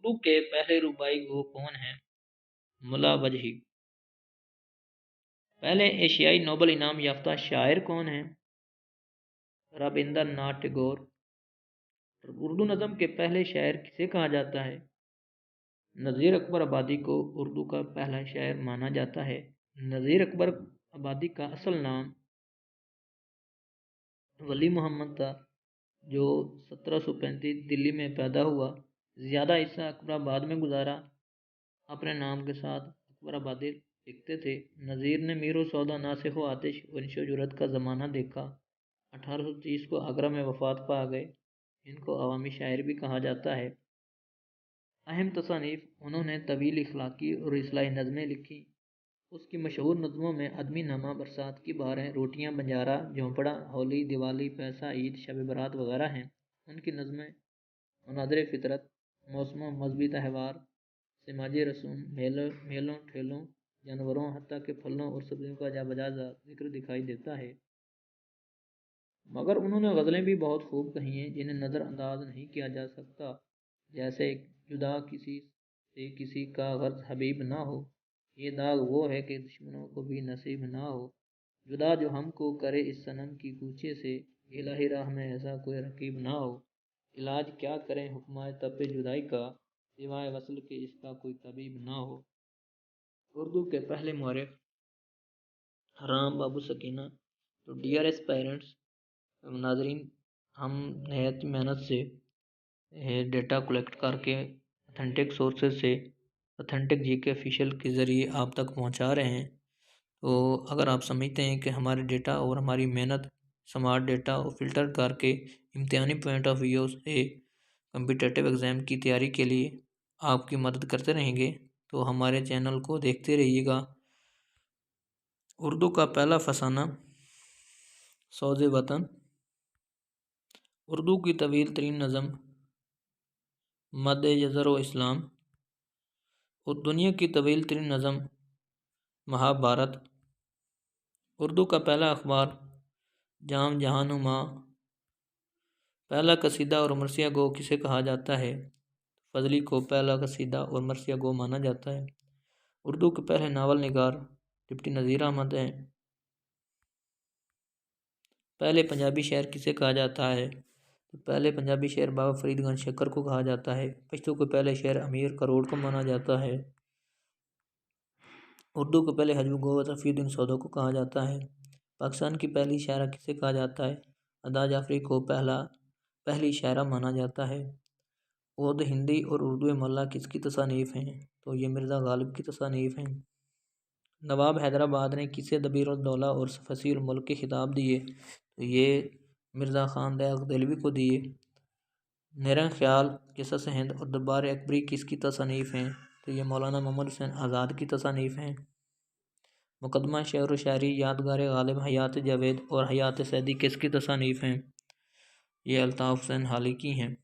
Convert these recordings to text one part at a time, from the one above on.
اردو کے پہلے ربائی گو کون ہیں؟ ملا وجہی۔ پہلے ایشیائی نوبل انعام یافتہ شاعر کون ہیں؟ رابندر ناتھ ٹیگور۔ اردو نظم کے پہلے شاعر کسے کہا جاتا ہے؟ نذیر اکبر آبادی کو اردو کا پہلا شاعر مانا جاتا ہے۔ نذیر اکبر آبادی کا اصل نام ولی محمد تھا، جو 1735 دلی میں پیدا ہوا۔ زیادہ حصہ اکبر آباد میں گزارا۔ اپنے نام کے ساتھ اکبر آبادی لکھتے تھے۔ نذیر نے میر و سودا، ناصح و آتش اور انش و جرأت کا زمانہ دیکھا۔ 1830 کو آگرہ میں وفات پا گئے۔ ان کو عوامی شاعر بھی کہا جاتا ہے۔ اہم تصانیف: انہوں نے طویل اخلاقی اور اصلاحی نظمیں لکھی۔ اس کی مشہور نظموں میں آدمی نامہ، برسات کی بہاریں، روٹیاں، بنجارہ، جھونپڑا، ہولی، دیوالی، پیسہ، عید، شب برات وغیرہ ہیں۔ ان کی نظمیں مناظر فطرت، موسموں، مذہبی تہوار، سماجی رسوم، میلوں ٹھیلوں، جانوروں، حتیٰ کہ پھلوں اور سبزیوں کا جا بجا ذکر دکھائی دیتا ہے۔ مگر انہوں نے غزلیں بھی بہت خوب کہی ہیں جنہیں نظر انداز نہیں کیا جا سکتا، جیسے جدا کسی سے کسی کا غرض حبیب نہ ہو، یہ داغ وہ ہے کہ دشمنوں کو بھی نصیب نہ ہو، جدا جو ہم کو کرے اس صنم کی کوچے سے، الہی راہ میں ایسا کوئی رقیب نہ ہو، علاج کیا کریں حکمائے تپ جدائی کا، سوائے وصل کے اس کا کوئی طبیب نہ ہو۔ اردو کے پہلے مورخ رام بابو سکینہ۔ تو ڈیئر اسپائرنٹس، ناظرین، ہم نہایت محنت سے ڈیٹا کلیکٹ کر کے اتھینٹک سورسز سے اتھینٹک جی کے آفیشیل کے ذریعے آپ تک پہنچا رہے ہیں۔ تو اگر آپ سمجھتے ہیں کہ ہمارے ڈیٹا اور ہماری محنت سمارٹ ڈیٹا کو فلٹر کر کے امتحانی پوائنٹ آف ویو سے کمپیٹیٹیو ایگزام کی تیاری کے لیے آپ کی مدد کرتے رہیں گے تو ہمارے چینل کو دیکھتے رہیے گا۔ اردو کا پہلا فسانہ سوز وطن۔ اردو کی طویل ترین نظم مد یزر و اسلام۔ اور دنیا کی طویل ترین نظم مہابھارت۔ اردو کا پہلا اخبار جام جہان نما۔ پہلا قصیدہ اور مرثیہ گو کسے کہا جاتا ہے؟ فضلی کو پہلا قصیدہ اور مرثیہ گو مانا جاتا ہے۔ اردو کے پہلے ناول نگار ڈپٹی نذیر احمد ہیں۔ پہلے پنجابی شاعر کسے کہا جاتا ہے؟ پہلے پنجابی شاعر بابا فرید گنج شکر کو کہا جاتا ہے۔ پشتو کے پہلے شاعر امیر کروڑ کو مانا جاتا ہے۔ اردو کے پہلے حجب گو صفی الدین سودہ کو کہا جاتا ہے۔ پاکستان کی پہلی شاعرہ کسے کہا جاتا ہے؟ ادا جعفری کو پہلی شاعرہ مانا جاتا ہے۔ اود ہندی اور اردو ملا کس کی تصانیف ہیں؟ تو یہ مرزا غالب کی تصانیف ہیں۔ نواب حیدرآباد نے کسے دبیر الدولہ اور فصیح الملک کے خطاب دیے؟ تو یہ مرزا خان دہلوی دہلوی کو دیے۔ نیرنگ خیال، قصص ہند اور دربار اکبری کس کی تصانیف ہیں؟ تو یہ مولانا محمد حسین آزاد کی تصانیف ہیں۔ مقدمہ شعر و شاعری، یادگار غالب، حیات جاوید اور حیات سعدی کس کی تصانیف ہیں؟ یہ الطاف حسین حالی کی ہیں۔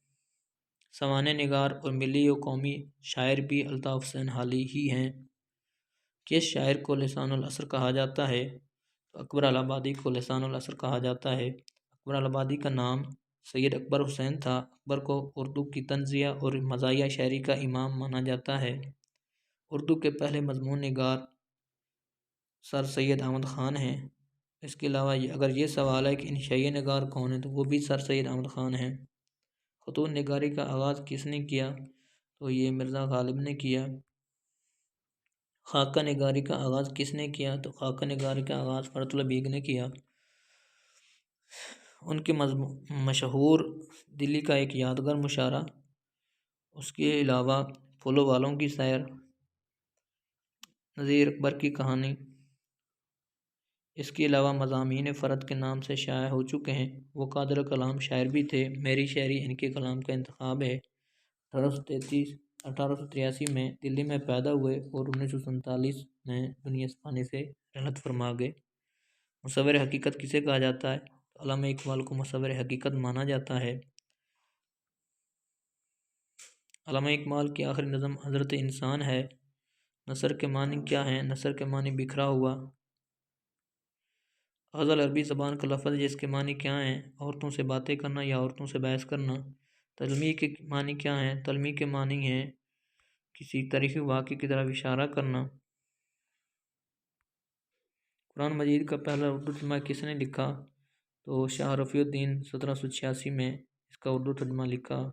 سوانح نگار اور ملی و قومی شاعر بھی الطاف حسین حالی ہی ہیں۔ کس شاعر کو لسان العصر کہا جاتا ہے؟ تو اکبر الہ کو لسان العصر کہا جاتا ہے۔ اکبر الہ کا نام سید اکبر حسین تھا۔ اکبر کو اردو کی طنزیہ اور مزاحیہ شاعری کا امام مانا جاتا ہے۔ اردو کے پہلے مضمون نگار سر سید احمد خان ہیں۔ اس کے علاوہ اگر یہ سوال ہے کہ انشائیہ نگار کون ہے تو وہ بھی سر سید احمد خان ہیں۔ خطوط نگاری کا آغاز کس نے کیا؟ تو یہ مرزا غالب نے کیا۔ خاکہ نگاری کا آغاز کس نے کیا؟ تو خاکہ نگاری کا آغاز فرت اللہ بیگ نے کیا۔ ان کے مشہور دلی کا ایک یادگار مشاعرہ، اس کے علاوہ پھولوں والوں کی سیر، نذیر اکبر کی کہانی، اس کے علاوہ مضامین فرد کے نام سے شائع ہو چکے ہیں۔ وہ قادر کلام شاعر بھی تھے۔ میری شاعری ان کے کلام کا انتخاب ہے۔ 1883 میں دلی میں پیدا ہوئے اور 1947 میں دنیا فانی سے رحلت فرما گئے۔ مصور حقیقت کسے کہا جاتا ہے؟ علامہ اقبال کو مصور حقیقت مانا جاتا ہے۔ علامہ اقبال کی آخری نظم حضرت انسان ہے۔ نثر کے معنی کیا ہیں؟ نثر کے معنی بکھرا ہوا۔ غزل عربی زبان کا لفظ جس کے معنی کیا ہیں؟ عورتوں سے باتیں کرنا یا عورتوں سے بحث کرنا۔ تلمیح کے معنی کیا ہیں؟ تلمیح کے معنی ہیں کسی تاریخی واقعے کی طرف اشارہ کرنا۔ قرآن مجید کا پہلا اردو ترجمہ کس نے لکھا؟ تو شاہ رفیع الدین 1786 میں اس کا اردو ترجمہ لکھا۔